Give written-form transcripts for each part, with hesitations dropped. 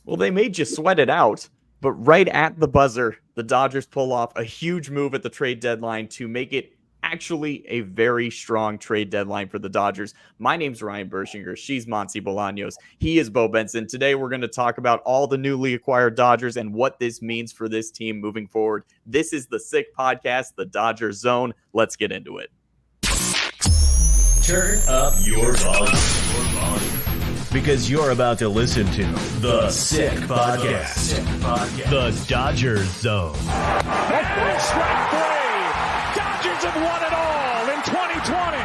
Well, they made you sweat it out, but right at the buzzer, the Dodgers pull off a huge move at the trade deadline to make it actually a very strong trade deadline for the Dodgers. My name's Ryan Bershinger. She's Monse Bolaños. He is Beau Benson. Today, we're going to talk about all the newly acquired Dodgers and what this means for this team moving forward. This is the Sick Podcast, the Dodgers Zone. Let's get into it. Turn up your volume. Because you're about to listen to the Sick Podcast. The Dodgers Zone. That ball strike three. Dodgers have won it all in 2020.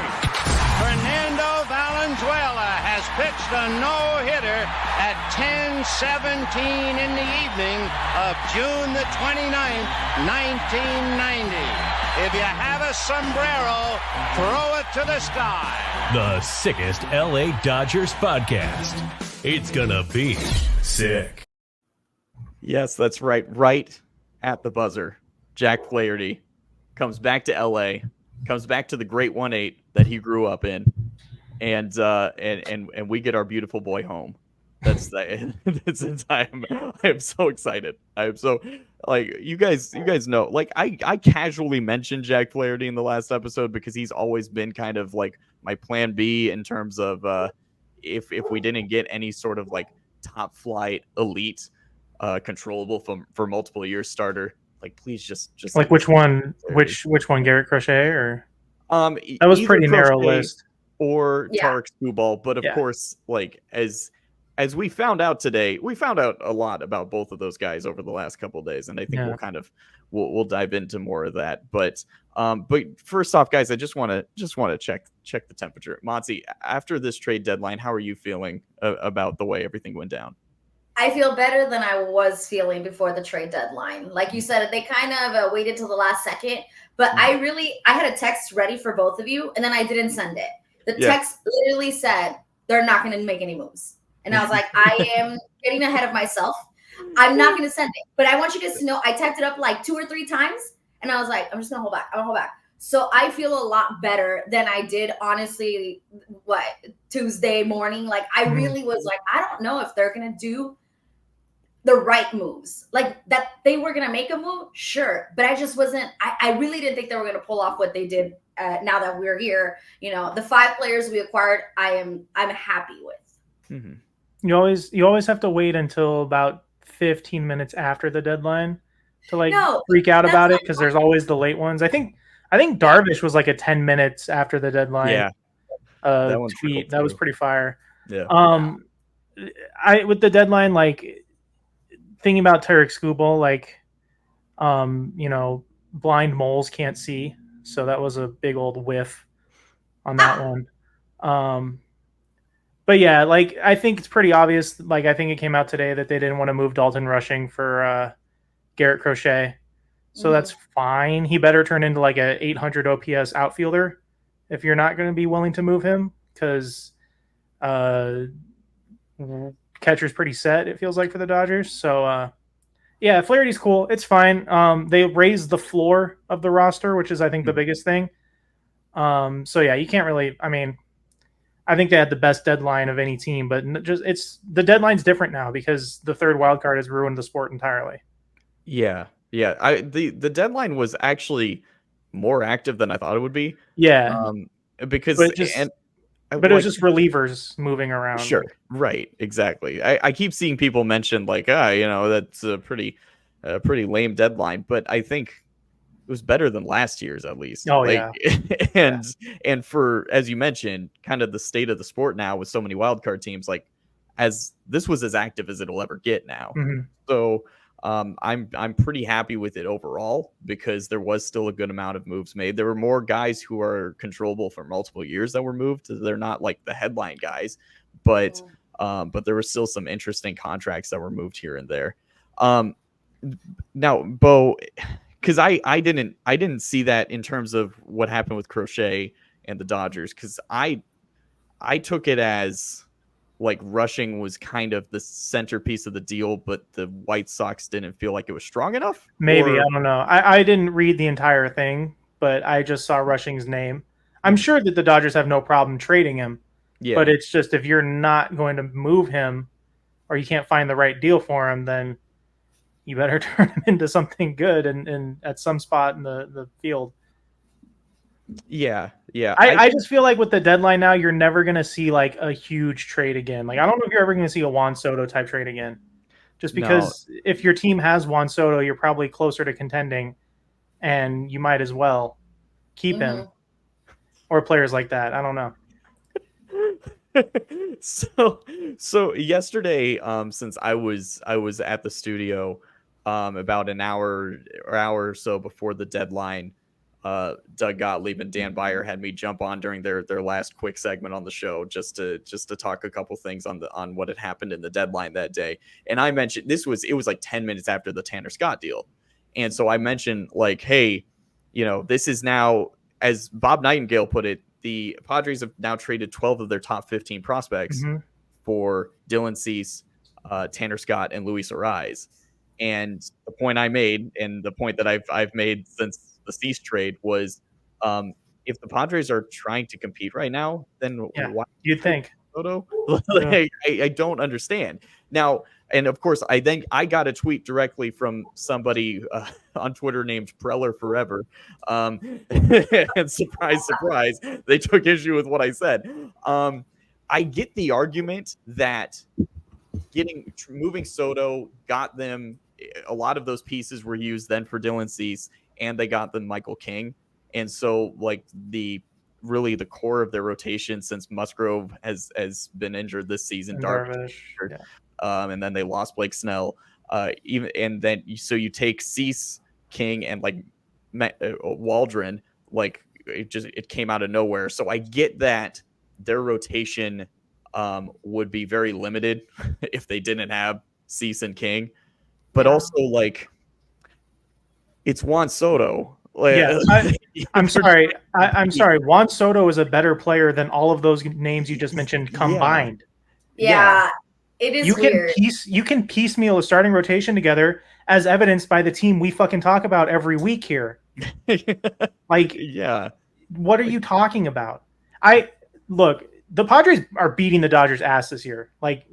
Fernando Valenzuela has pitched a no-hitter at 10:17 in the evening of June the 29th, 1990. If you have a sombrero, throw it to the sky. The sickest LA Dodgers podcast. It's gonna be sick. Yes, that's right. Right at the buzzer, Jack Flaherty comes back to LA, comes back to the great 1-8 that he grew up in, and we get our beautiful boy home. That's I am so excited. I am so you guys know, like I casually mentioned Jack Flaherty in the last episode because he's always been kind of like my plan B in terms of if we didn't get any sort of like top flight elite controllable for multiple years starter, like please just like which one Garrett Crochet or that was pretty narrow list or Tarek Skubal, but of course, like as we found out today, we found out a lot about both of those guys over the last couple of days, and I think we'll dive into more of that. But first off, guys, I just want to check the temperature. Monse, after this trade deadline, how are you feeling about the way everything went down? I feel better than I was feeling before the trade deadline. Like you said, they kind of waited till the last second, but I had a text ready for both of you, and then I didn't send it. The text literally said they're not going to make any moves. And I was like, I am getting ahead of myself. I'm not going to send it. But I want you guys to know I typed it up like 2 or 3 times. And I was like, I'm just going to hold back. I'm going to hold back. So I feel a lot better than I did, honestly, Tuesday morning. Like, I really was like, I don't know if they're going to do the right moves. Like, that they were going to make a move, sure. But I just wasn't – I really didn't think they were going to pull off what they did now that we're here. You know, the 5 players we acquired, I'm happy with. Mm-hmm. You always have to wait until about 15 minutes after the deadline to freak out about it, because there's always the late ones. I think Darvish was like a 10 minutes after the deadline. Yeah, that tweet that was pretty fire. Yeah. With the deadline, like thinking about Tarek Skubal, like blind moles can't see, so that was a big old whiff on that one. But yeah, like I think it's pretty obvious. Like I think it came out today that they didn't want to move Dalton Rushing for Garrett Crochet, so that's fine. He better turn into like a 800 OPS outfielder if you're not going to be willing to move him, because catcher's pretty set, it feels like, for the Dodgers. So yeah, Flaherty's cool. It's fine. They raised the floor of the roster, which is I think the biggest thing. So yeah, you can't really. I mean, I think they had the best deadline of any team, but the deadline's different now because the third wild card has ruined the sport entirely. Yeah. The deadline was actually more active than I thought it would be. Yeah, because it was just relievers moving around. Sure, right, exactly. I keep seeing people mention like, that's a pretty lame deadline, but I think it was better than last year's at least. Oh, yeah. And for, as you mentioned, kind of the state of the sport now with so many wildcard teams, like as this was as active as it'll ever get now. Mm-hmm. So I'm pretty happy with it overall because there was still a good amount of moves made. There were more guys who are controllable for multiple years that were moved. They're not like the headline guys, but there were still some interesting contracts that were moved here and there. Now, Beau, because I didn't see that in terms of what happened with Crochet and the Dodgers, because I took it as like Rushing was kind of the centerpiece of the deal, but the White Sox didn't feel like it was strong enough. Maybe, I don't know. I didn't read the entire thing, but I just saw Rushing's name. I'm sure that the Dodgers have no problem trading him. Yeah. But it's just if you're not going to move him, or you can't find the right deal for him, then you better turn him into something good and at some spot in the field. Yeah. I just feel like with the deadline now, you're never going to see like a huge trade again. Like, I don't know if you're ever going to see a Juan Soto type trade again. Just because if your team has Juan Soto, you're probably closer to contending, and you might as well keep him. Or players like that. I don't know. So yesterday, since I was at the studio about an hour or so before the deadline, Doug Gottlieb and Dan Beyer had me jump on during their last quick segment on the show just to talk a couple things on what had happened in the deadline that day. And I mentioned it was like 10 minutes after the Tanner Scott deal. And so I mentioned like, hey, this is now, as Bob Nightingale put it, the Padres have now traded 12 of their top 15 prospects for Dylan Cease, Tanner Scott, and Luis Arraez. And the point I made, and the point that I've made since the Cease trade, was if the Padres are trying to compete right now, then why you'd think Soto? I don't understand. Now, and of course, I got a tweet directly from somebody on Twitter named Preller Forever, and surprise, surprise, they took issue with what I said. I get the argument that moving Soto got them. A lot of those pieces were used then for Dylan Cease, and they got them Michael King, and so like the core of their rotation since Musgrove has been injured this season. Darvish. And then they lost Blake Snell. So you take Cease, King, and like Waldron. Like it came out of nowhere. So I get that their rotation would be very limited if they didn't have Cease and King, but also like it's Juan Soto. I'm sorry. I'm sorry. Juan Soto is a better player than all of those names you just mentioned combined. Yeah. It is weird. You can piecemeal a starting rotation together, as evidenced by the team we fucking talk about every week here. What are you talking about? Look, the Padres are beating the Dodgers' ass this year. Like,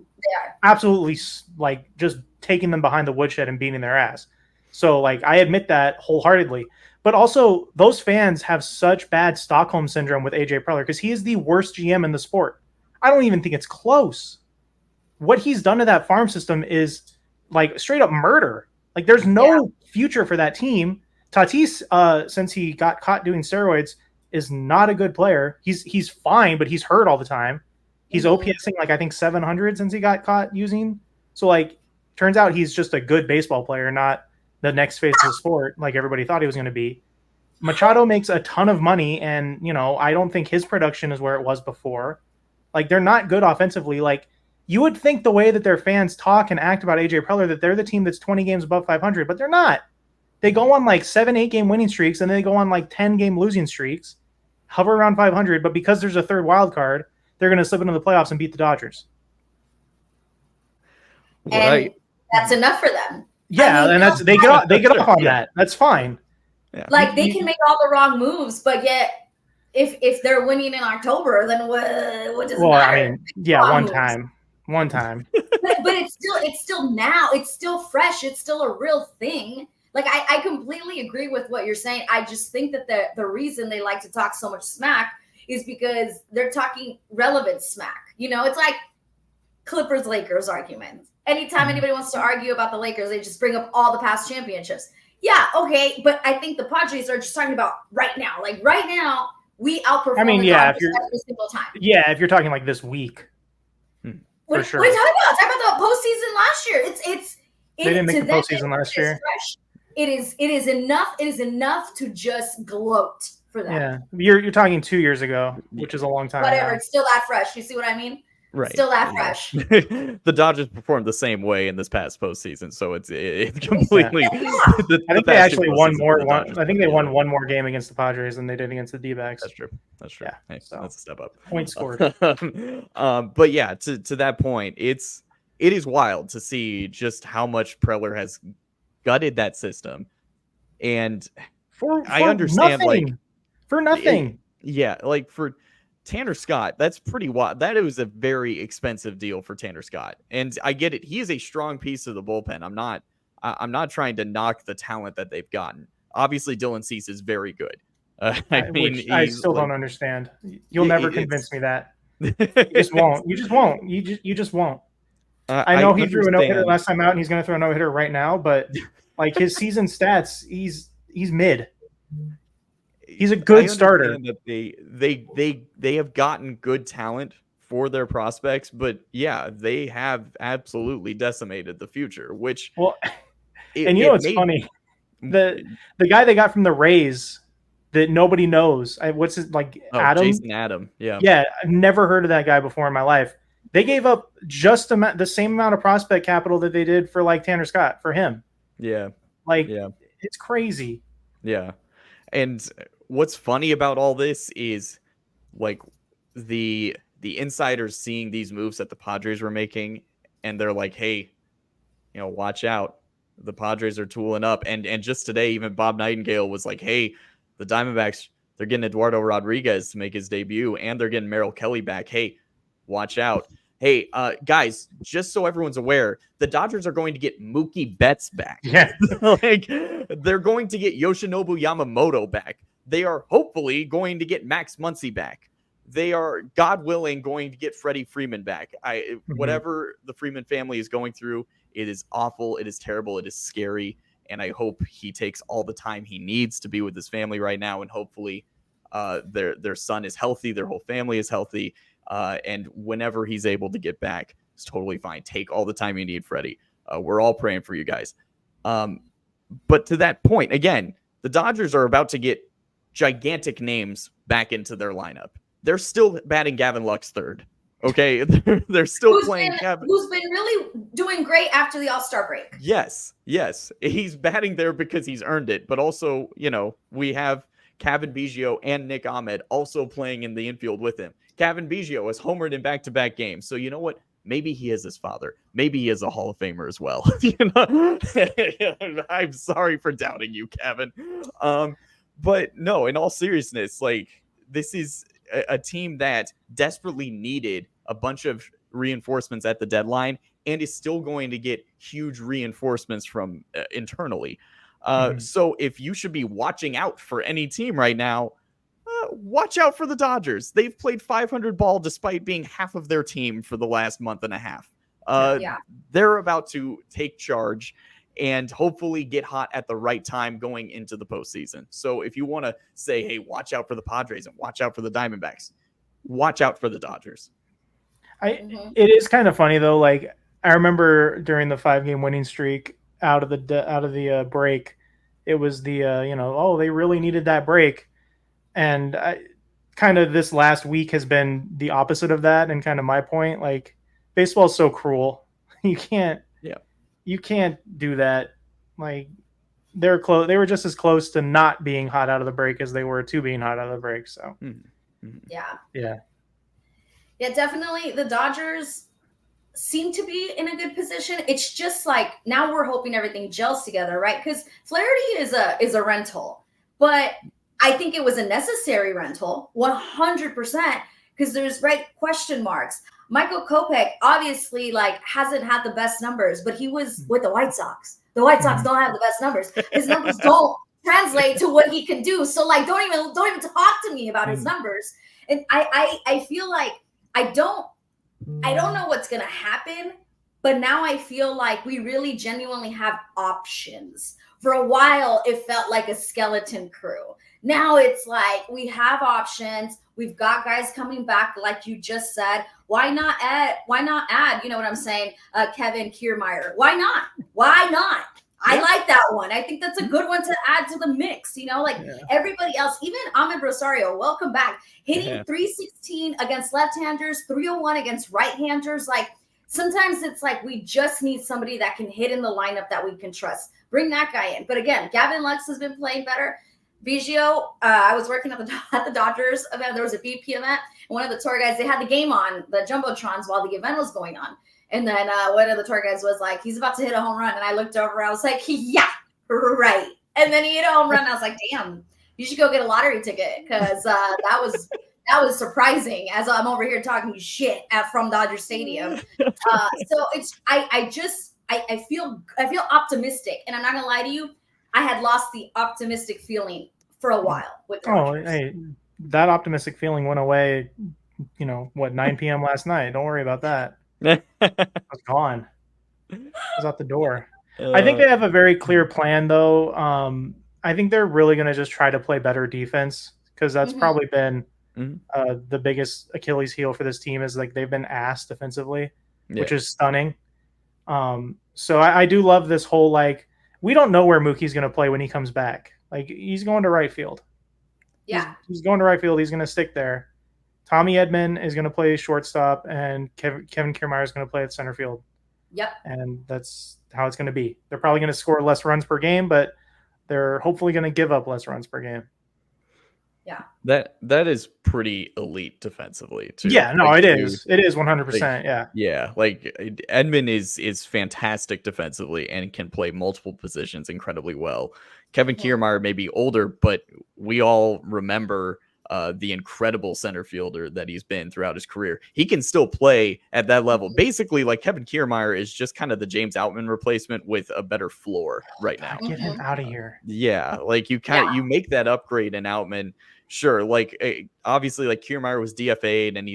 absolutely, like just taking them behind the woodshed and beating their ass. So, like, I admit that wholeheartedly. But also, those fans have such bad Stockholm syndrome with AJ Preller because he is the worst GM in the sport. I don't even think it's close. What he's done to that farm system is like straight up murder. Like, there's no future for that team. Tatis, since he got caught doing steroids, is not a good player. He's fine, but he's hurt all the time. He's OPSing like I think 700 since he got caught using. So like, turns out he's just a good baseball player, not the next face of the sport like everybody thought he was going to be. Machado makes a ton of money, and I don't think his production is where it was before. Like, they're not good offensively. Like, you would think the way that their fans talk and act about AJ Preller that they're the team that's 20 games above 500, but they're not. They go on like 7-8 game winning streaks, and then they go on like 10 game losing streaks, hover around 500, but because there's a third wild card, they're going to slip into the playoffs and beat the Dodgers. And that's enough for them. Yeah, and that's they get off on that. That's fine. Yeah. Like, they can make all the wrong moves, but yet if they're winning in October, then what does it matter? I mean, one time. but it's still now. It's still fresh. It's still a real thing. Like, I completely agree with what you're saying. I just think that the reason they like to talk so much smack is because they're talking relevant smack. It's like Clippers-Lakers arguments. Anytime anybody wants to argue about the Lakers, they just bring up all the past championships. Yeah, okay, but I think the Padres are just talking about right now. Like, right now, we outperform the Dodgers every single time. Yeah, if you're talking like this week. What are you talking about? Talk about the postseason last year. They didn't make the postseason last year. Fresh. It is enough. It is enough to just gloat for them. Yeah, you're talking 2 years ago, which is a long time. Whatever, now. It's still that fresh. You see what I mean? Right. Still that fresh. The Dodgers performed the same way in this past postseason, so it's completely. I think they actually won more. I think they won one more game against the Padres than they did against the D-backs. That's true. Yeah, hey, so that's a step up. Point scored. But yeah, to that point, it is wild to see just how much Preller has gutted that system, and for I understand nothing. For nothing. Like for Tanner Scott, that's pretty wild. That was a very expensive deal for Tanner Scott. And I get it. He is a strong piece of the bullpen. I'm not trying to knock the talent that they've gotten. Obviously, Dylan Cease is very good. I mean, which I he's still like, don't understand. You'll never convince me that. You just won't. You just won't. I know he threw a no-hitter last time out, and he's going to throw a no-hitter right now, but like his season stats, he's mid. He's a good starter. That they have gotten good talent for their prospects, but yeah, they have absolutely decimated the future. Which, well, it's funny, the guy they got from the Rays that nobody knows. What's his Adam? Jason Adam. Yeah, yeah. I've never heard of that guy before in my life. They gave up just the same amount of prospect capital that they did for like Tanner Scott for him. Yeah, it's crazy. Yeah, and what's funny about all this is like the insiders seeing these moves that the Padres were making, and they're like, hey, watch out. The Padres are tooling up. And just today, even Bob Nightingale was like, hey, the Diamondbacks, they're getting Eduardo Rodriguez to make his debut, and they're getting Merrill Kelly back. Hey, watch out. Hey, guys, just so everyone's aware, the Dodgers are going to get Mookie Betts back. Yeah. They're going to get Yoshinobu Yamamoto back. They are hopefully going to get Max Muncy back. They are, God willing, going to get Freddie Freeman back. Whatever the Freeman family is going through, it is awful. It is terrible. It is scary. And I hope he takes all the time he needs to be with his family right now. And hopefully their son is healthy. Their whole family is healthy. And whenever he's able to get back, it's totally fine. Take all the time you need, Freddie. We're all praying for you guys. But to that point, again, the Dodgers are about to get gigantic names back into their lineup. They're still batting Gavin Lux third. Okay, they're still playing Gavin. Who's been really doing great after the All-Star break. Yes. He's batting there because he's earned it. But also, we have Kevin Biggio and Nick Ahmed also playing in the infield with him. Kevin Biggio has homered in back-to-back games. So you know what? Maybe he is his father. Maybe he is a Hall of Famer as well. I'm sorry for doubting you, Kevin. But no, in all seriousness, this is a team that desperately needed a bunch of reinforcements at the deadline and is still going to get huge reinforcements from internally. So if you should be watching out for any team right now, watch out for the Dodgers. They've played 500 ball despite being half of their team for the last month and a half. They're about to take charge and hopefully get hot at the right time going into the postseason. So if you want to say, hey, watch out for the Padres and watch out for the Diamondbacks, watch out for the Dodgers. It is kind of funny though. I remember during the 5-game winning streak out of the break, it was the they really needed that break. And kind of this last week has been the opposite of that. And kind of my point, baseball is so cruel. You can't do that. They're close. They were just as close to not being hot out of the break as they were to being hot out of the break. So, yeah, definitely. The Dodgers seem to be in a good position. It's just now we're hoping everything gels together, right? Because Flaherty is a rental, but I think it was a necessary rental, 100%, because there's question marks. Michael Kopech obviously hasn't had the best numbers, but he was with the White Sox. The White Sox don't have the best numbers. His numbers don't translate to what he can do. So don't even talk to me about his numbers. And I feel like I don't know what's gonna happen, but now I feel like we really genuinely have options. For a while, it felt like a skeleton crew. Now it's we have options. We've got guys coming back, like you just said. Why not add? You know what I'm saying? Kevin Kiermaier. Why not? I like that one. I think that's a good one to add to the mix. Everybody else, even Ahmed Rosario, welcome back. Hitting 316 against left-handers, 301 against right-handers. Sometimes it's we just need somebody that can hit in the lineup that we can trust. Bring that guy in. But again, Gavin Lux has been playing better. Biggio, I was working at the Dodgers event. There was a BP event. And one of the tour guides, they had the game on, the Jumbotrons, while the event was going on. And then one of the tour guides was like, he's about to hit a home run. And I looked over. I was like, yeah, right. And then he hit a home run. And I was like, damn, you should go get a lottery ticket because that was that was surprising as I'm over here talking shit from Dodger Stadium. So I feel optimistic, and I'm not gonna lie to you. I had lost the optimistic feeling for a while with the Dodgers. Hey, that optimistic feeling went away. 9 p.m. last night. Don't worry about that. It was gone. It was out the door. I think they have a very clear plan, though. I think they're really going to just try to play better defense because that's probably been the biggest Achilles heel for this team is like they've been ass defensively, which is stunning. So I do love this whole like we don't know where Mookie's going to play when he comes back. Like he's going to right field. Yeah, he's going to right field. He's going to stick there. Tommy Edman is going to play shortstop, and Kevin Kiermaier is going to play at center field. Yep. And that's how it's going to be. They're probably going to score less runs per game, but they're hopefully going to give up less runs per game. Yeah. That is pretty elite defensively too. Yeah, no, it is. It is 100%. Yeah. Yeah, like Edman is fantastic defensively and can play multiple positions incredibly well. Kevin Kiermaier may be older, but we all remember the incredible center fielder that he's been throughout his career. He can still play at that level. Basically, like Kevin Kiermaier is just kind of the James Outman replacement with a better floor right now. Get him out of here. Yeah, like you you make that upgrade in Outman. Sure, like obviously, like Kiermaier was DFA'd and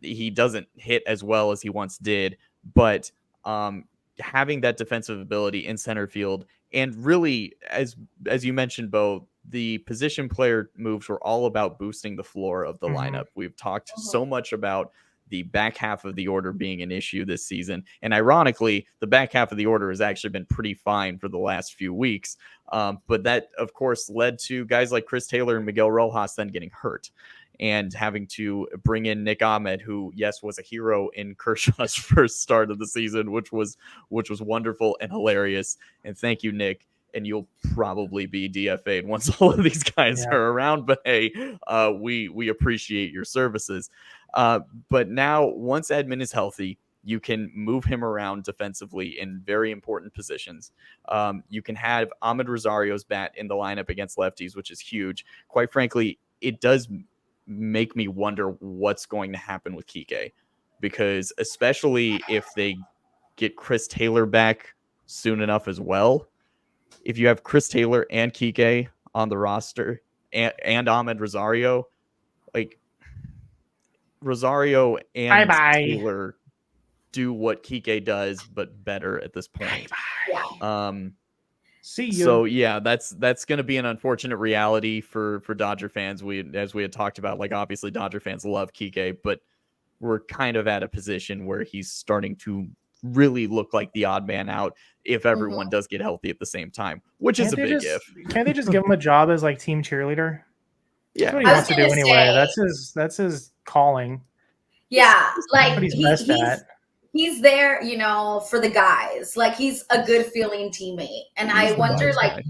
he doesn't hit as well as he once did, but having that defensive ability in center field and really, as you mentioned, Beau, the position player moves were all about boosting the floor of the lineup. We've talked so much about the back half of the order being an issue this season. And ironically, the back half of the order has actually been pretty fine for the last few weeks. But that, of course, led to guys like Chris Taylor and Miguel Rojas then getting hurt and having to bring in Nick Ahmed, who, yes, was a hero in Kershaw's first start of the season, which was wonderful and hilarious. And thank you, Nick. And you'll probably be DFA'd once all of these guys are around. But hey, we appreciate your services. But now, once Edman is healthy, you can move him around defensively in very important positions. You can have Ahmed Rosario's bat in the lineup against lefties, which is huge. Quite frankly, it does make me wonder what's going to happen with Kike, because especially if they get Chris Taylor back soon enough as well. If you have Chris Taylor and Kike on the roster and Ahmed Rosario, like Rosario and Taylor do what Kike does, but better at this point. See you. So yeah, that's going to be an unfortunate reality for Dodger fans. As we had talked about, like obviously Dodger fans love Kike, but we're kind of at a position where he's starting to really look like the odd man out if everyone does get healthy at the same time, which is a big if. Can't they just give him a job as like team cheerleader? Yeah, that's what he wants to do anyway. That's his calling. Yeah, like what he's best at. He's there, for the guys. Like he's a good feeling teammate, and I wonder, like,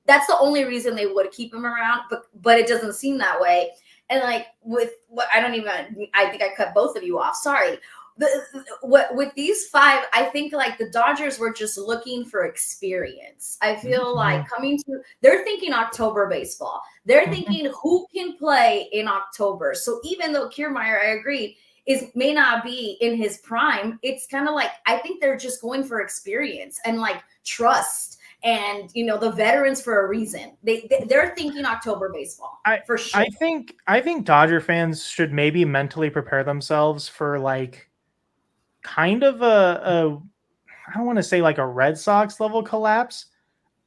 that's the only reason they would keep him around. But it doesn't seem that way. And like with what I think I cut both of you off. Sorry. With these five, I think like the Dodgers were just looking for experience. I feel like they're thinking October baseball. They're thinking who can play in October. So even though Kiermaier, I agree, may not be in his prime, it's kind of like I think they're just going for experience and like trust and the veterans for a reason. They're thinking October baseball for sure. I think Dodger fans should maybe mentally prepare themselves for like kind of a I don't want to say like a Red Sox level collapse.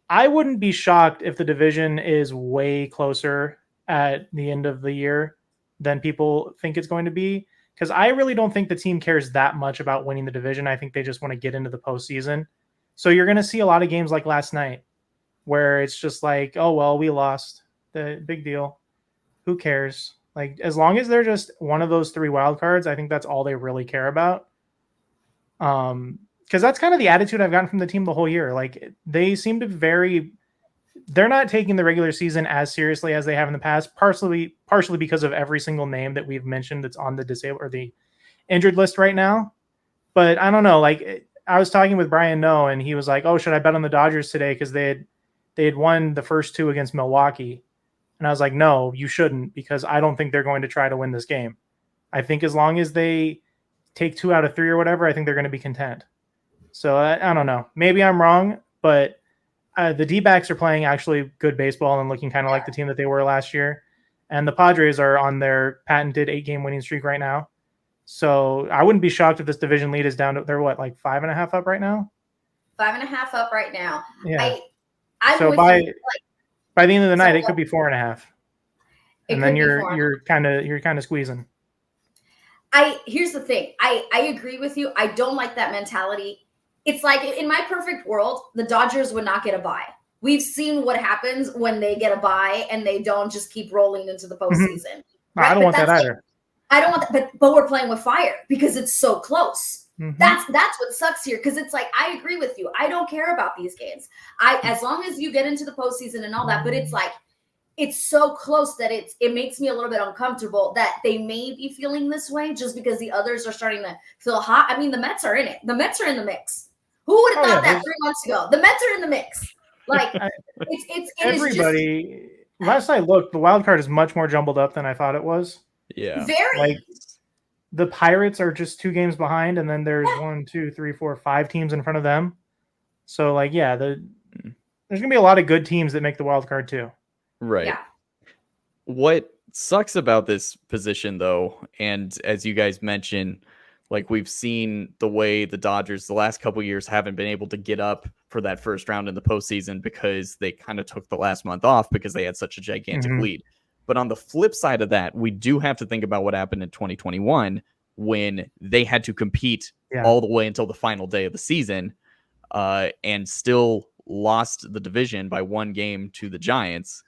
I wouldn't be shocked if the division is way closer at the end of the year than people think it's going to be, because I really don't think the team cares that much about winning the division. I think they just want to get into the postseason. So you're going to see a lot of games like last night where it's just like, oh, well, we lost. The big deal. Who cares? Like, as long as they're just one of those three wild cards, I think that's all they really care about. Because that's kind of the attitude I've gotten from the team the whole year. Like, they seem to they're not taking the regular season as seriously as they have in the past, partially because of every single name that we've mentioned that's on the disabled or the injured list right now. But I don't know. Like, I was talking with Brian Noe, and he was like, "Oh, should I bet on the Dodgers today because they had won the first two against Milwaukee?" And I was like, no, you shouldn't, because I don't think they're going to try to win this game. I think as long as they take 2 out of 3 or whatever, I think they're going to be content. So I don't know. Maybe I'm wrong, but the D-backs are playing actually good baseball and looking kind of like the team that they were last year. And the Padres are on their patented 8-game winning streak right now. So I wouldn't be shocked if this division lead is down to, they're what, like 5.5 up right now? 5.5 up right now. Yeah. I'm so with by you. by the end of the night, it could be 4.5. And then you're kind of squeezing. Here's the thing. I agree with you. I don't like that mentality. It's like, in my perfect world, the Dodgers would not get a bye. We've seen what happens when they get a bye and they don't just keep rolling into the postseason. Right? I don't want that either. I don't want that, but we're playing with fire because it's so close. Mm-hmm. That's what sucks here, because it's like, I agree with you. I don't care about these games. As long as you get into the postseason and all that, but it's like, it's so close that it makes me a little bit uncomfortable that they may be feeling this way just because the others are starting to feel hot. I mean, the Mets are in it. The Mets are in the mix. Who would have thought that 3 months ago? The Mets are in the mix. Like, it everybody. Is just, last I looked, the wild card is much more jumbled up than I thought it was. Yeah, very. Like, the Pirates are just 2 games behind, and then there's 1, 2, 3, 4, 5 teams in front of them. So, like, yeah, there's gonna be a lot of good teams that make the wild card too. Right. Yeah. What sucks about this position, though, and as you guys mentioned, like, we've seen the way the Dodgers the last couple of years haven't been able to get up for that first round in the postseason because they kind of took the last month off because they had such a gigantic lead. But on the flip side of that, we do have to think about what happened in 2021 when they had to compete all the way until the final day of the season and still lost the division by 1 game to the Giants.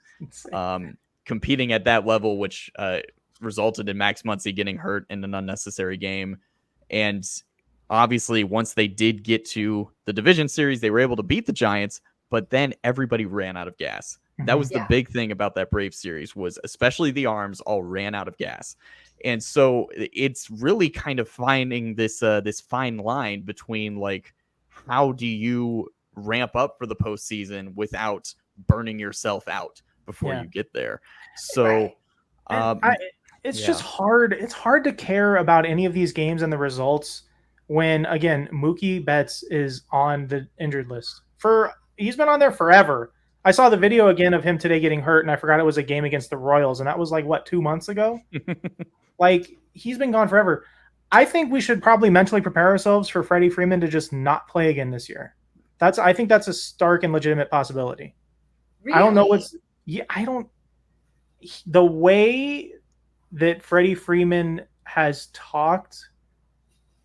Competing at that level, which resulted in Max Muncy getting hurt in an unnecessary game. And obviously, once they did get to the division series, they were able to beat the Giants, but then everybody ran out of gas. That was the big thing about that Braves series, was especially the arms all ran out of gas. And so it's really kind of finding this this fine line between, like, how do you ramp up for the postseason without burning yourself out before you get there. So it's just hard. It's hard to care about any of these games and the results when, again, Mookie Betts is on the injured list. He's been on there forever. I saw the video again of him today getting hurt, and I forgot it was a game against the Royals, and that was like, what, 2 months ago? Like, he's been gone forever. I think we should probably mentally prepare ourselves for Freddie Freeman to just not play again this year. I think that's a stark and legitimate possibility. Really? I don't know the way that Freddie Freeman has talked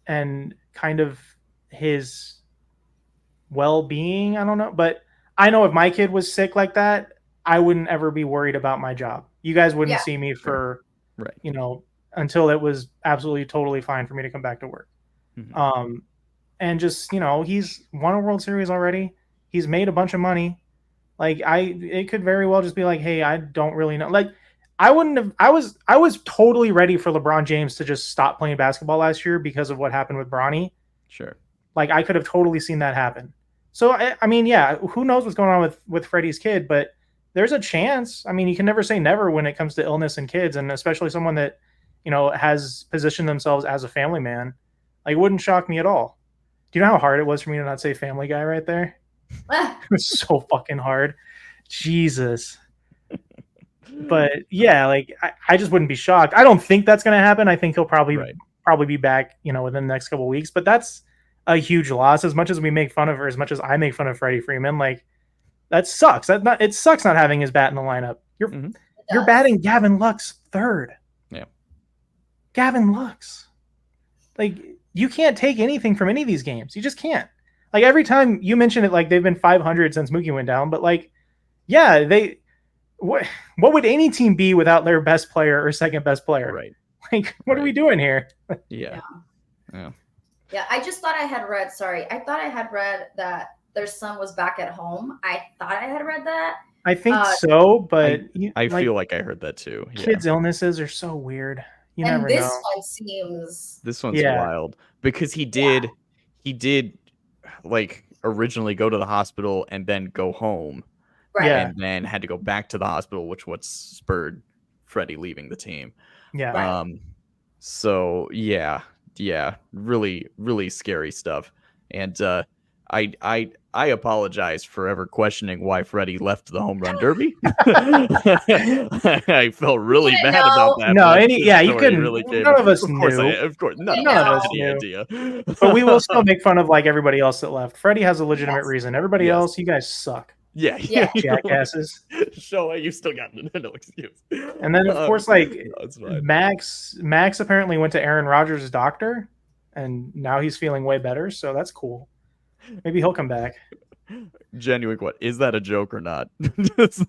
and kind of his well-being, I don't know, but I know if my kid was sick like that, I wouldn't ever be worried about my job. You guys wouldn't see me for, until it was absolutely totally fine for me to come back to work. Mm-hmm. And just, he's won a World Series already. He's made a bunch of money. Like, it could very well just be like, hey, I don't really know. Like, I was totally ready for LeBron James to just stop playing basketball last year because of what happened with Bronny. Sure. Like, I could have totally seen that happen. So, I mean, yeah, who knows what's going on with Freddie's kid, but there's a chance. I mean, you can never say never when it comes to illness in kids, and especially someone that, has positioned themselves as a family man. Like, it wouldn't shock me at all. Do you know how hard it was for me to not say Family Guy right there? It was so fucking hard. Jesus. But yeah, like, I just wouldn't be shocked. I don't think that's going to happen. I think he'll probably be back, within the next couple of weeks. But that's a huge loss. As much as we make fun of, or as much as I make fun of Freddie Freeman, like, that sucks. It sucks not having his bat in the lineup. You're batting Gavin Lux third. Yeah. Gavin Lux. Like, you can't take anything from any of these games. You just can't. Like, every time you mention it, like, they've been 500 since Mookie went down, but, like, yeah, what would any team be without their best player or second best player? Right. Like, what are we doing here? Yeah. Yeah, I just thought I had read, I thought I had read that their son was back at home. I thought I had read that. I think so, but I feel like I heard that too. Yeah. Kids' illnesses are so weird. You never know. This one's wild because he did like originally go to the hospital and then go home. Right. and then had to go back to the hospital, which what spurred Freddie leaving the team. Yeah. Right. So yeah, really, really scary stuff. And I apologize for ever questioning why Freddie left the home run derby. I felt really didn't bad about know. that. No, but you story couldn't. really came. None of us Of course, knew. of course, none of None us of had us any knew. idea. But we will still make fun of like everybody else that left. Freddie has a legitimate reason. Everybody Yes. else, you guys suck. Yeah, Jackasses. So you still got no excuse. And then of course, like it's fine. Max apparently went to Aaron Rodgers' doctor, and now he's feeling way better. So that's cool. Maybe he'll come back. Genuine, what is that a joke or not?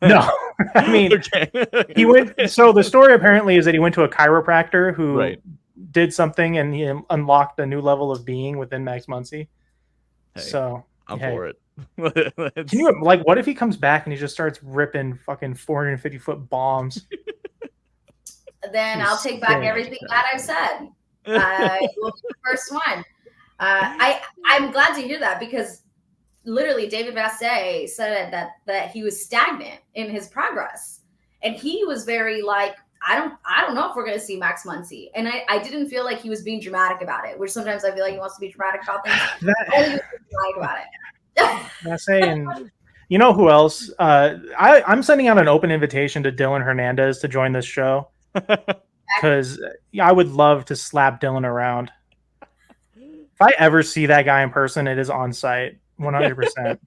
No, I mean, okay. he went. So the story apparently is that he went to a chiropractor who Right. did something, and he unlocked a new level of being within Max Muncy. Hey, So I'm for it. Can you like? What if he comes back and he just starts ripping fucking 450-foot bombs? Then I'll take back everything that I've said. I will be the first one. I'm glad to hear that because literally David Vassay said that he was stagnant in his progress, and he was very like, I don't know if we're going to see Max Muncy, and I didn't feel like he was being dramatic about it. Which sometimes I feel like he wants to be dramatic about things. I think he was dramatic about it. Vassay, and you know who else? I'm sending out an open invitation to Dylan Hernandez to join this show because I would love to slap Dylan around. If I ever see that guy in person, it is on site, 100%.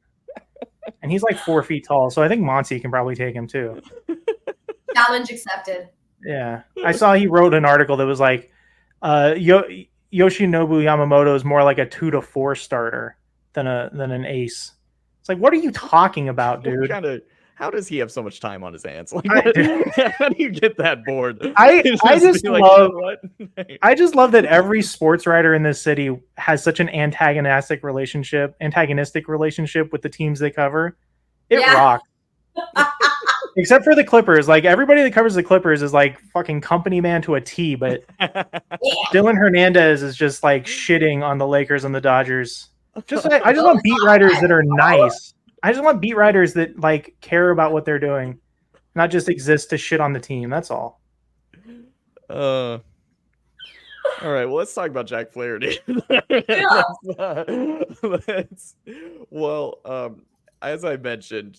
And he's like 4 feet tall, so I think Monty can probably take him too. Challenge accepted. Yeah, I saw he wrote an article that was like, Yoshinobu Yamamoto is more like a 2 to 4 starter than an ace. It's like, what are you talking about, dude? How does he have so much time on his hands? Like, how do you get that bored? I just love that every sports writer in this city has such an antagonistic relationship with the teams they cover. It rocks. Except for the Clippers. Like, everybody that covers the Clippers is like fucking company man to a T, but Dylan Hernandez is just like shitting on the Lakers and the Dodgers. I just want beat writers that are nice. I just want beat writers that like care about what they're doing, not just exist to shit on the team. That's all. All right, well, let's talk about Jack Flaherty. As I mentioned,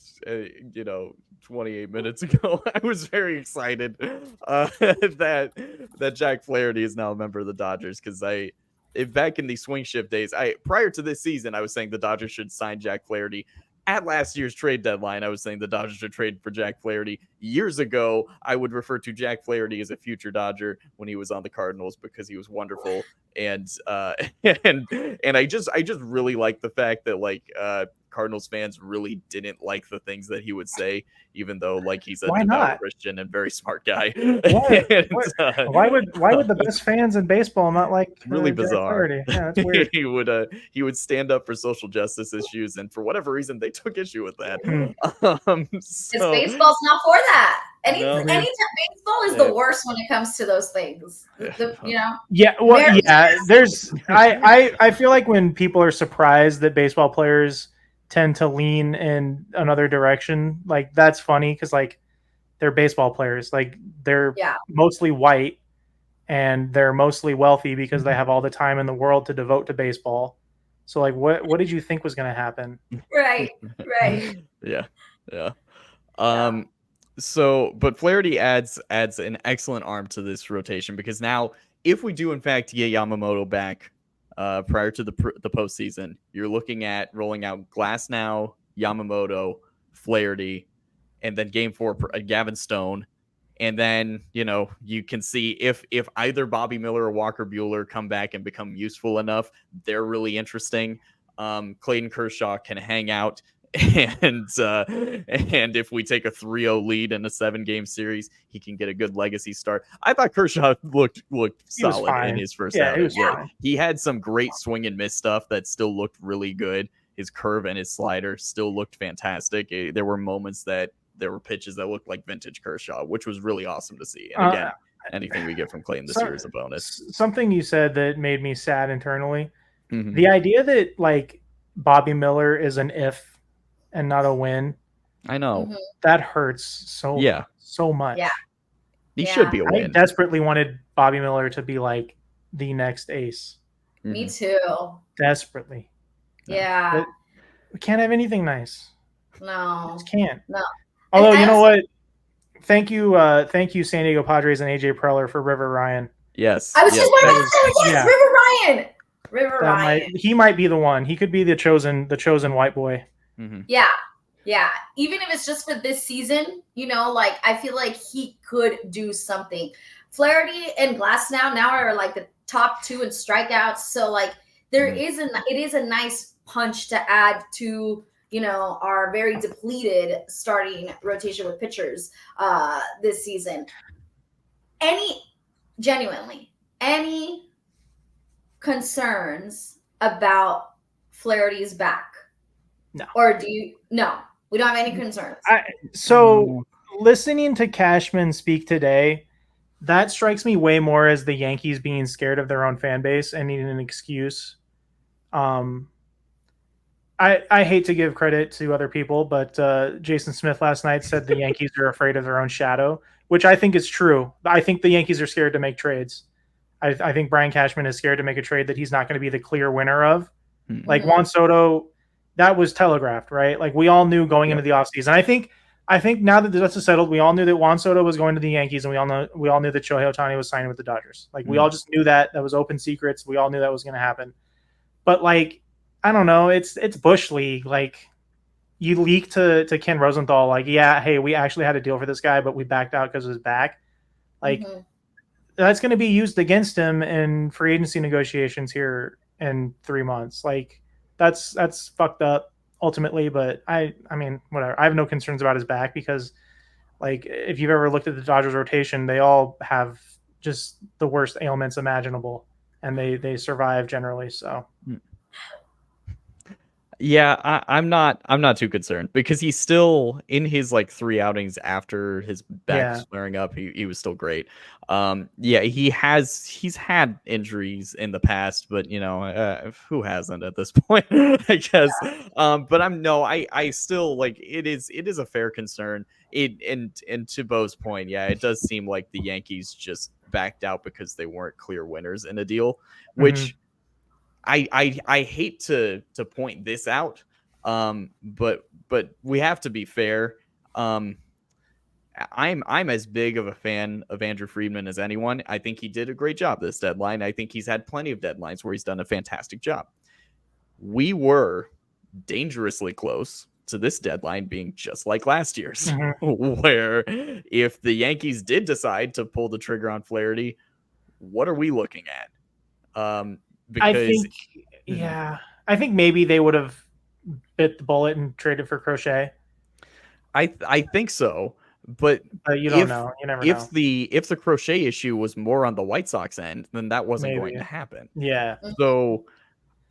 28 minutes ago, I was very excited that Jack Flaherty is now a member of the Dodgers because back in the swing shift days, prior to this season, I was saying the Dodgers should sign Jack Flaherty. At last year's trade deadline, I was saying the Dodgers should trade for Jack Flaherty. Years ago, I would refer to Jack Flaherty as a future Dodger when he was on the Cardinals because he was wonderful. And I just really like the fact that Cardinals fans really didn't like the things that he would say, even though he's a devout Christian and very smart guy. Why would the best fans in baseball not like really bizarre? Yeah, that's weird. he would stand up for social justice issues, and for whatever reason, they took issue with that. Baseball's not for that. Anytime baseball is the worst when it comes to those things. There's I feel like when people are surprised that baseball players tend to lean in another direction, like that's funny because they're baseball players, they're mostly white and they're mostly wealthy because they have all the time in the world to devote to baseball. So what did you think was going to happen? Right. Yeah. But Flaherty adds an excellent arm to this rotation because now if we do in fact get Yamamoto back prior to the postseason, you're looking at rolling out Glasnow, Yamamoto, Flaherty, and then Game 4 Gavin Stone, and then you can see if either Bobby Miller or Walker Buehler come back and become useful enough, they're really interesting. Clayton Kershaw can hang out. And if we take a 3-0 lead in a 7-game series, he can get a good legacy start. I thought Kershaw looked solid in his first outing. He had some great swing and miss stuff that still looked really good. His curve and his slider still looked fantastic. There were moments that there were pitches that looked like vintage Kershaw, which was really awesome to see. And again, anything we get from Clayton this year is a bonus. Something you said that made me sad internally. Mm-hmm. The idea that Bobby Miller is an if and not a win I know. That hurts so much. Yeah. He should be a I win. desperately wanted Bobby Miller to be like the next ace. Me too. Desperately. Yeah. But we can't have anything nice. No. Just can't. No. Although, you know what? Thank you, San Diego Padres and AJ Preller for River Ryan. Yes. I was just wondering about that. Yes, yeah. River Ryan. River Ryan. He might be the one. He could be the chosen white boy. Yeah. Yeah. Even if it's just for this season, you know, like I feel like he could do something. Flaherty and Glasnow now are like the top 2 in strikeouts. So like it is a nice punch to add to, you know, our very depleted starting rotation with pitchers this season. Genuinely, any concerns about Flaherty's back? No. Or no, we don't have any concerns. Listening to Cashman speak today, that strikes me way more as the Yankees being scared of their own fan base and needing an excuse. I hate to give credit to other people, but Jason Smith last night said the Yankees are afraid of their own shadow, which I think is true. I think the Yankees are scared to make trades. I think Brian Cashman is scared to make a trade that he's not going to be the clear winner of. Like Juan Soto, that was telegraphed, right? Like we all knew going into the offseason. I think now that the dust is settled, we all knew that Juan Soto was going to the Yankees, and we all knew that Shohei Ohtani was signing with the Dodgers. Like we all just knew that was open secrets. We all knew that was going to happen. But like, I don't know, it's Bush League. Like you leak to Ken Rosenthal, like, yeah, hey, we actually had a deal for this guy, but we backed out because of his back. Like that's going to be used against him in free agency negotiations here in 3 months. Like that's fucked up ultimately, but I mean, whatever. I have no concerns about his back because like if you've ever looked at the Dodgers rotation, they all have just the worst ailments imaginable and they survive generally. So yeah, I'm not too concerned because he's still in his like 3 outings after his back flaring up. He was still great. Yeah, he's had injuries in the past, but you know, who hasn't at this point, I guess. But I still like it is a fair concern. And to Beau's point, yeah, it does seem like the Yankees just backed out because they weren't clear winners in a deal, which I hate to point this out, but we have to be fair. I'm as big of a fan of Andrew Friedman as anyone. I think he did a great job this deadline. I think he's had plenty of deadlines where he's done a fantastic job. We were dangerously close to this deadline being just like last year's, where if the Yankees did decide to pull the trigger on Flaherty, what are we looking at? Because I think maybe they would have bit the bullet and traded for Crochet. I think so, but you don't know. You never know. If the Crochet issue was more on the White Sox end, then that wasn't going to happen. Yeah. So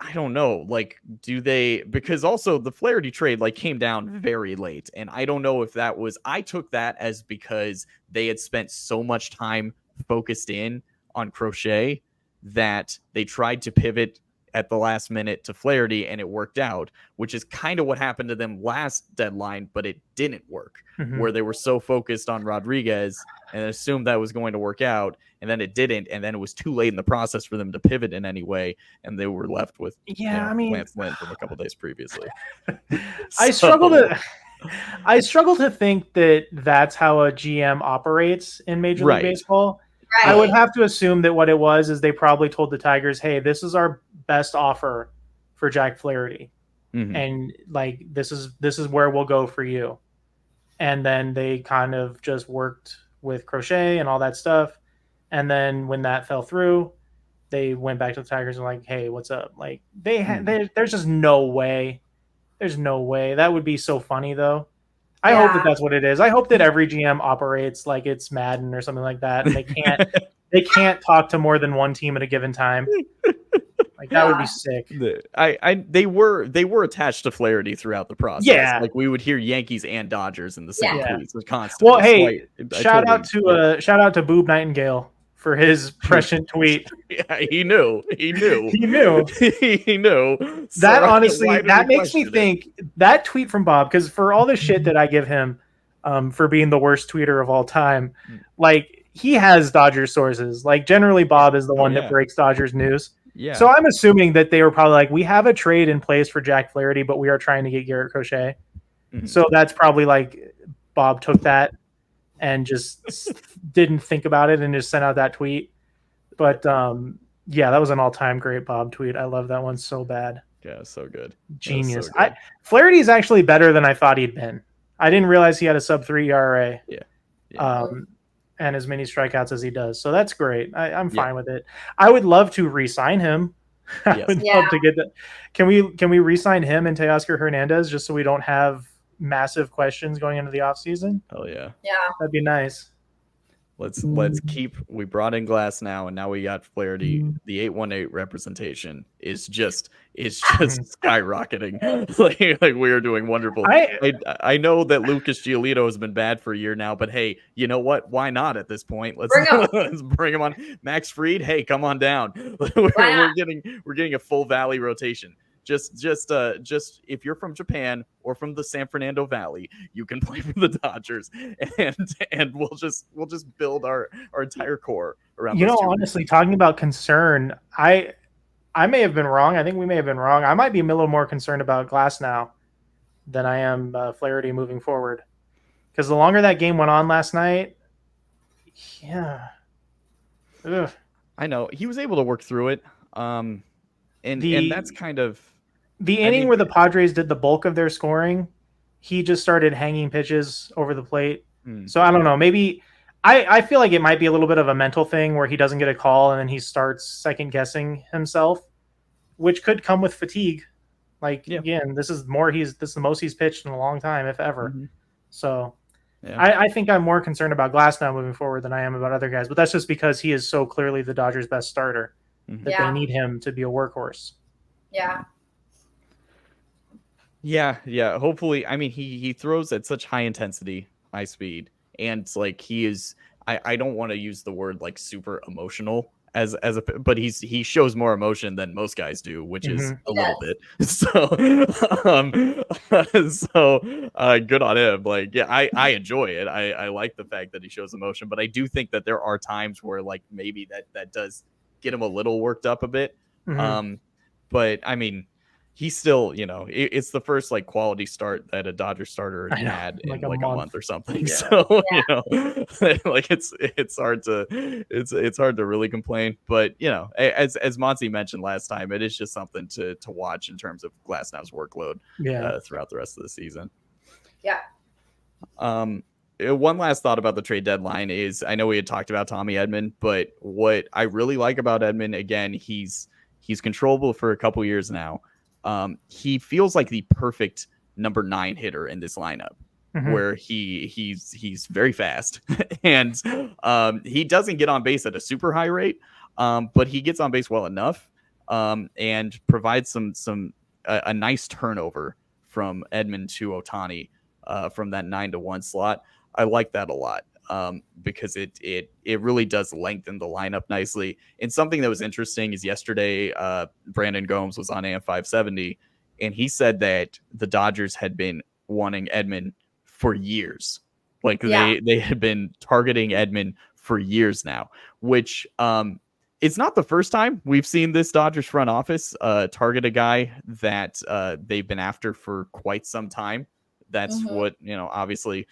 I don't know. Like, do they? Because also the Flaherty trade like came down very late, and I don't know if that was. I took that as because they had spent so much time focused in on Crochet that they tried to pivot at the last minute to Flaherty and it worked out, which is kind of what happened to them last deadline, but it didn't work, where they were so focused on Rodriguez and assumed that was going to work out, and then it didn't, and then it was too late in the process for them to pivot in any way, and they were left with Lance Lynn from a couple days previously. I struggle to think that that's how a GM operates in Major League Baseball. Right. I would have to assume that what it was is they probably told the Tigers, hey, this is our best offer for Jack Flaherty. And like this is where we'll go for you. And then they kind of just worked with Crochet and all that stuff. And then when that fell through, they went back to the Tigers and like, hey, what's up? Like there's just no way. There's no way. That would be so funny though. I hope that that's what it is. I hope that every GM operates like it's Madden or something like that, and they can't talk to more than one team at a given time. Like that would be sick. They were attached to Flaherty throughout the process. Yeah, like we would hear Yankees and Dodgers in the same tweets constantly. Well, hey, shout out to Boob Nightingale for his prescient tweet. Yeah, he knew. He knew. He knew. That So, honestly, why did that we makes me question it? think that tweet from Bob, because for all the shit that I give him for being the worst tweeter of all time, like he has Dodgers sources. Like generally, Bob is the one that breaks Dodgers news. Yeah. So I'm assuming that they were probably like, we have a trade in place for Jack Flaherty, but we are trying to get Garrett Crochet. So that's probably like Bob took that and just didn't think about it and just sent out that tweet. But yeah, that was an all-time great Bob tweet. I love that one so bad. Yeah, so good. Genius. So good. Flaherty is actually better than I thought he'd been. I didn't realize he had a sub-3 ERA. Yeah. And as many strikeouts as he does. So that's great. I'm fine with it. I would love to re-sign him. I would love to get that. Can we re-sign him and Teoscar Hernandez just so we don't have massive questions going into the offseason? Hell yeah. Yeah. That'd be nice. Let's keep. We brought in Glass now, and now we got Flaherty. The 818 representation is just skyrocketing. like we are doing wonderful. I know that Lucas Giolito has been bad for a year now, but hey, you know what? Why not at this point? Let's bring him on. Max Fried, hey, come on down. we're getting a full Valley rotation. Just if you're from Japan or from the San Fernando Valley, you can play for the Dodgers, and we'll just build our entire core around. Honestly, talking about concern, I may have been wrong. I think we may have been wrong. I might be a little more concerned about Glass now than I am Flaherty moving forward, because the longer that game went on last night, I know he was able to work through it, and that's kind of. The inning where the Padres did the bulk of their scoring, he just started hanging pitches over the plate. So I don't know. Maybe I feel like it might be a little bit of a mental thing where he doesn't get a call and then he starts second guessing himself, which could come with fatigue. Again, this is the most he's pitched in a long time, if ever. So I think I'm more concerned about Glass now moving forward than I am about other guys. But that's just because he is so clearly the Dodgers' best starter that they need him to be a workhorse. Yeah. Yeah. Hopefully, I mean, he throws at such high intensity, high speed, and like he is. I don't want to use the word like super emotional but he shows more emotion than most guys do, which is a little bit. So, good on him. Like, yeah, I enjoy it. I like the fact that he shows emotion, but I do think that there are times where like maybe that does get him a little worked up a bit. But I mean. He's still, it's the first like quality start that a Dodger starter had in like a month or something. Yeah. So, like it's hard to really complain. But, as Monse mentioned last time, it is just something to watch in terms of Glasnow's workload throughout the rest of the season. Yeah. One last thought about the trade deadline is I know we had talked about Tommy Edman, but what I really like about Edman, again, he's controllable for a couple years now. He feels like the perfect number 9 hitter in this lineup, where he's very fast and he doesn't get on base at a super high rate, but he gets on base well enough and provides a nice turnover from Edman to Ohtani from that 9-1 slot. I like that a lot. Because it really does lengthen the lineup nicely. And something that was interesting is yesterday, Brandon Gomes was on AM 570, and he said that the Dodgers had been wanting Edman for years. Like they had been targeting Edman for years now, which it's not the first time we've seen this Dodgers front office target a guy that they've been after for quite some time. That's what, obviously.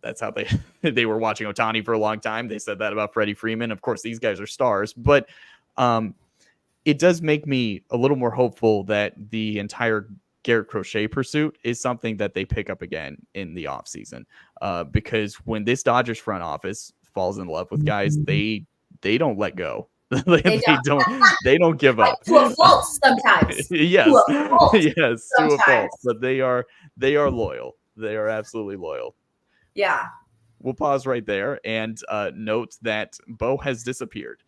That's how they were watching Ohtani for a long time. They said that about Freddie Freeman. Of course, these guys are stars, but it does make me a little more hopeful that the entire Garrett Crochet pursuit is something that they pick up again in the offseason. Because when this Dodgers front office falls in love with guys, they don't let go. they don't give up. To a fault sometimes. Yes. Sometimes. To a fault. But they are loyal. They are absolutely loyal. Yeah. We'll pause right there and note that Beau has disappeared.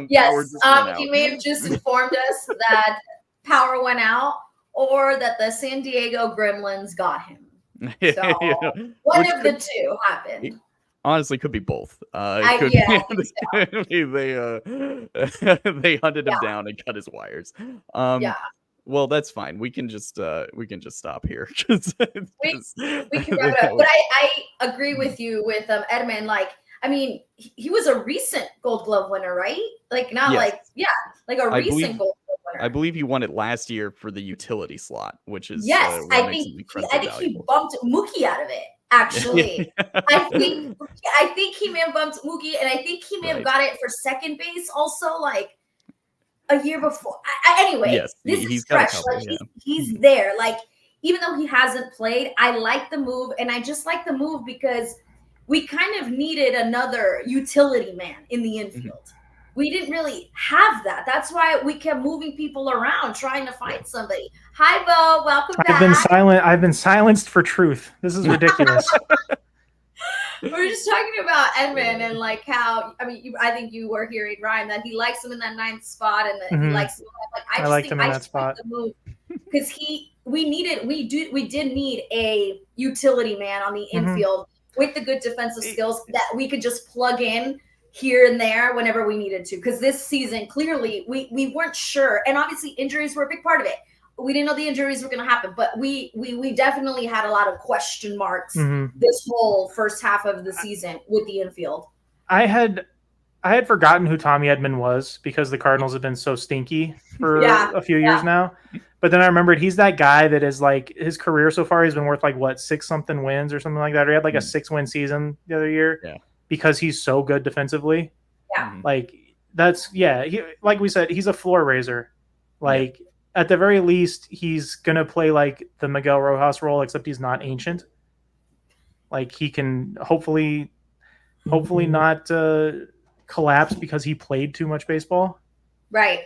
Yes, he may have just informed us that power went out or that the San Diego Gremlins got him. So one of the two happened. Honestly, could be both. I think They hunted him Yeah. down and cut his wires. Yeah. Well, that's fine. We can just stop here. 'Cause- We 'cause we can I wrap think it that up. was- But I agree with you with Edmund. Like, I mean, he was a recent Gold Glove winner, right? Like, not Yes. like a I recent believe- Gold Glove winner. I believe he won it last year for the utility slot, which is Yes, what I makes think it he, incredibly I think he valuable. bumped Mookie out of it. Actually, I think he may have bumped Mookie, and I think he may have Right. got it for second base also, like a year before. Anyway, Yes, this he's is got a fresh. couple, Like yeah. he's there. Like even though he hasn't played, I like the move, and I just like the move because we kind of needed another utility man in the infield. We didn't really have that. That's why we kept moving people around trying to find somebody. Hi, Beau. Welcome back. I've been silenced for truth. This is ridiculous. We're just talking about Edmund and like how I think you were hearing Ryan that he likes him in that ninth spot and that he likes him. Like I liked him in that spot because we did need a utility man on the infield with the good defensive skills that we could just plug in here and there whenever we needed to. Because this season clearly we weren't sure, and obviously injuries were a big part of it. We didn't know the injuries were going to happen, but we definitely had a lot of question marks this whole first half of the season with the infield. I had forgotten who Tommy Edman was because the Cardinals have been so stinky for a few years now. But then I remembered he's that guy that is like his career so far, he's been worth like what 6-something wins or something like that. Or he had like a 6-win season the other year because he's so good defensively. Yeah, like that's like we said, he's a floor raiser. Like. At the very least, he's gonna play like the Miguel Rojas role, except he's not ancient. Like he can hopefully not collapse because he played too much baseball. Right.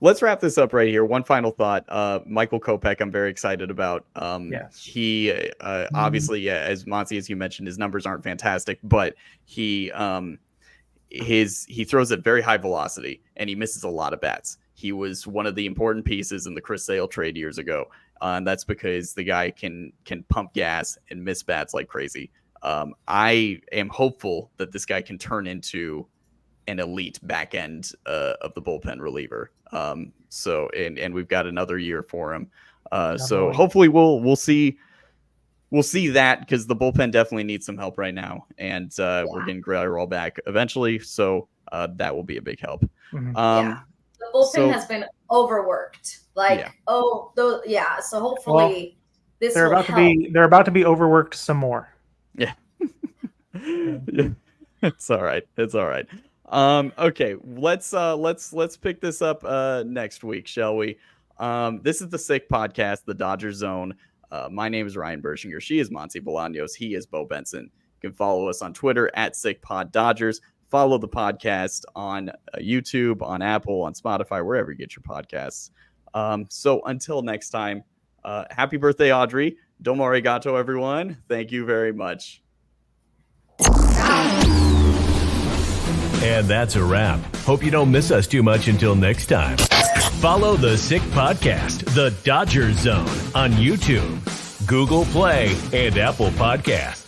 Let's wrap this up right here. One final thought. Michael Kopech, I'm very excited about. He obviously, as Monse, as you mentioned, his numbers aren't fantastic, but he throws at very high velocity and he misses a lot of bats. He was one of the important pieces in the Chris Sale trade years ago. And that's because the guy can pump gas and miss bats like crazy. I am hopeful that this guy can turn into an elite back end of the bullpen reliever. So we've got another year for him. So hopefully we'll see that because the bullpen definitely needs some help right now. And we're getting Graterol back eventually. So that will be a big help. The bullpen has been overworked. So hopefully they're about to be overworked some more. Yeah. It's all right. Okay, let's pick this up next week, shall we? This is the Sick Podcast, the Dodger Zone. My name is Ryan Bershinger. She is Monse Bolaños. He is Beau Benson. You can follow us on Twitter at SickPodDodgers. Follow the podcast on YouTube, on Apple, on Spotify, wherever you get your podcasts. So until next time, happy birthday, Audrey. Domo arigato, everyone. Thank you very much. And that's a wrap. Hope you don't miss us too much until next time. Follow the Sick Podcast, the Dodger Zone, on YouTube, Google Play, and Apple Podcasts.